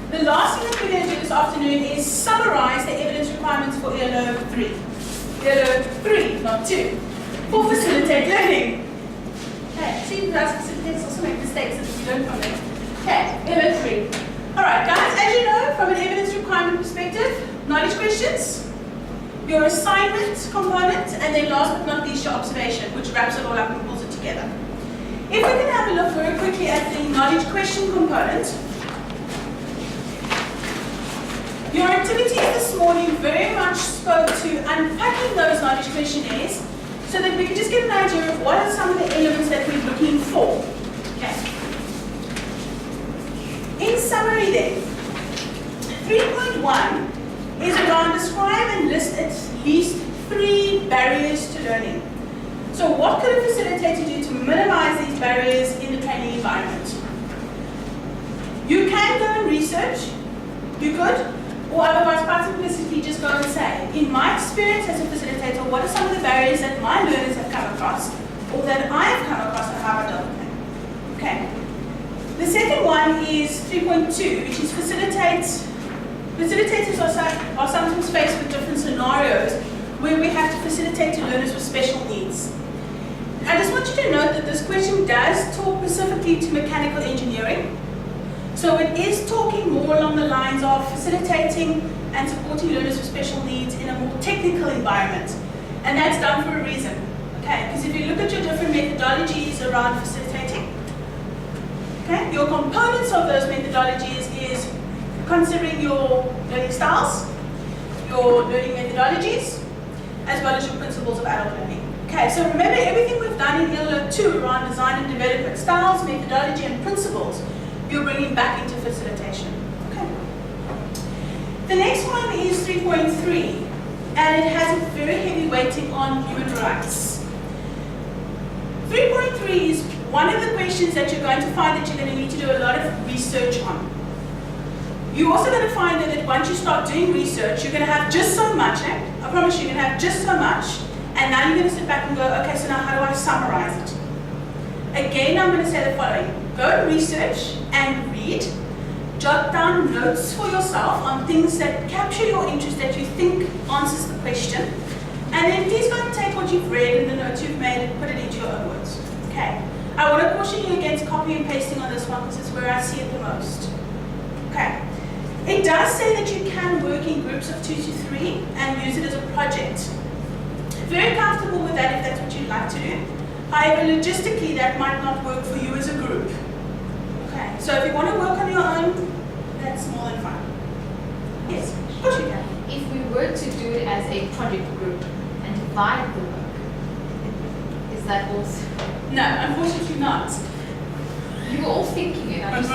The last thing that we're going to do this afternoon is summarize the evidence requirements for ELO 3. ELO 3, not 2, for facilitate learning. Okay, see, guys, facilitators also make mistakes that you learn from them. Okay, ELO 3. Alright, guys, as you know, from an evidence requirement perspective, knowledge questions, your assignment component, and then last but not least, your observation, which wraps it all up and pulls it together. If we can have a look very quickly at the knowledge question component, your activities this morning very much spoke to unpacking those knowledge questionnaires so that we can just get an idea of what are some of the elements that we're looking for. Okay. In summary then, 3.1 is around describe and list at least 3 barriers to learning. So what could a facilitator do to minimize these barriers in the training environment? You can go and research, you could, or otherwise quite simplistically just go and say, in my experience as a facilitator, what are some of the barriers that my learners have come across, or that I've come across and how I dealt with them? Okay. The second one is 3.2, which is facilitators are sometimes faced with different scenarios where we have to facilitate to learners with special needs. I just want you to note that this question does talk specifically to mechanical engineering. So it is talking more along the lines of facilitating and supporting learners with special needs in a more technical environment. And that's done for a reason. Okay, because if you look at your different methodologies around facilitating, okay, your components of those methodologies is considering your learning styles, your learning methodologies, as well as your principles of adult learning. Okay, so remember everything we've done in ELO 2 around design and development, styles, methodology, and principles, you're bringing back into facilitation. Okay. The next one is 3.3, and it has a very heavy weighting on human rights. 3.3 is one of the questions that you're going to find that you're going to need to do a lot of research on. You're also going to find that once you start doing research, you're going to have just so much, I promise you're going to have just so much, and now you're going to sit back and go, okay, so now how do I summarize it? Again, I'm going to say the following. Go and research and read. Jot down notes for yourself on things that capture your interest that you think answers the question. And then please go and take what you've read and the notes you've made and put it into your own words. Okay. I want to caution you against copy and pasting on this one because it's where I see it the most. Okay. It does say that you can work in groups of 2 to 3 and use it as a project. Very comfortable with that if that's what you'd like to do. However, logistically, that might not work for you as a group. Okay, so if you want to work on your own, that's more than fine. Yes, of course you can. If we were to do it as a project group and divide the work, is that also? No, unfortunately not. You were all thinking it. I'm just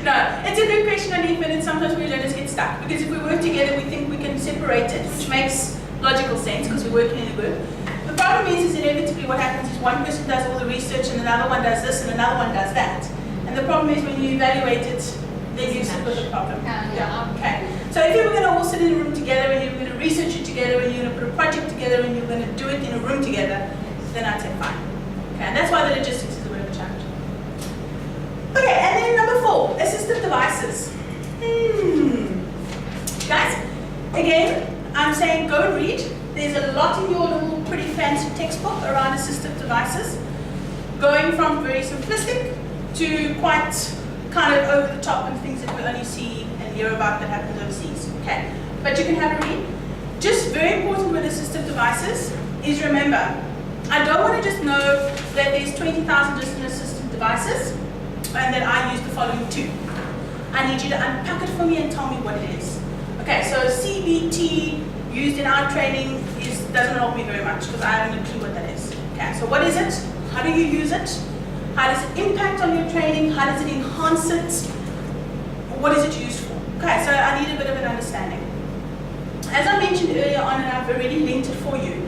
No, it's a good question, Anif, and sometimes we learners get stuck. Because if we work together, we think we can separate it, which makes logical sense because we're working in a group. The problem is inevitably what happens is one person does all the research and another one does this and another one does that. And the problem is when you evaluate it, then you sit with the problem. Yeah. Okay. So if you were going to all sit in a room together and you were going to research it together and you're going to put a project together and you're going to do it in a room together, then I'd say fine. Okay, and that's why the logistics is a bit of a challenge. Okay, and then number 4, assistive devices. Guys, again, I'm saying go and read. There's a lot in your little pretty fancy textbook around assistive devices, going from very simplistic to quite kind of over the top and things that we only see and hear about that happens overseas. Okay, but you can have a read. Just very important with assistive devices is remember, I don't want to just know that there's 20,000 different assistive devices and that I use the following 2. I need you to unpack it for me and tell me what it is. Okay, so CBT used in our training doesn't help me very much because I haven't a clue what that is. Okay, so what is it? How do you use it? How does it impact on your training? How does it enhance it? What is it used for? Okay, so I need a bit of an understanding. As I mentioned earlier on, and I've already linked it for you,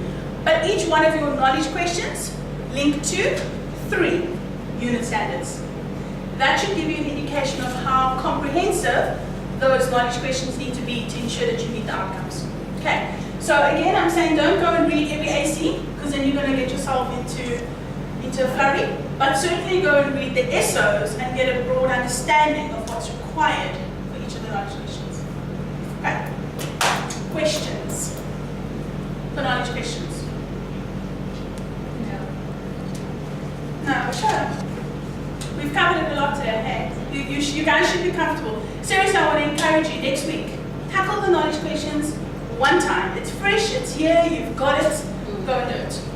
but each one of your knowledge questions link to 3 unit standards. That should give you an indication of how comprehensive those knowledge questions need to be to ensure that you meet the outcomes. Okay, so again, I'm saying don't go and read every AC because then you're going to get yourself into a flurry. but certainly go and read the SOs and get a broad understanding of what's required for each of the knowledge questions. Okay. Questions. For knowledge questions. No, sure. We've covered it a lot today, hey? You guys should be comfortable. Seriously, I want to encourage you next week. Tackle the knowledge questions one time. It's fresh, it's here, you've got it. Go and do it.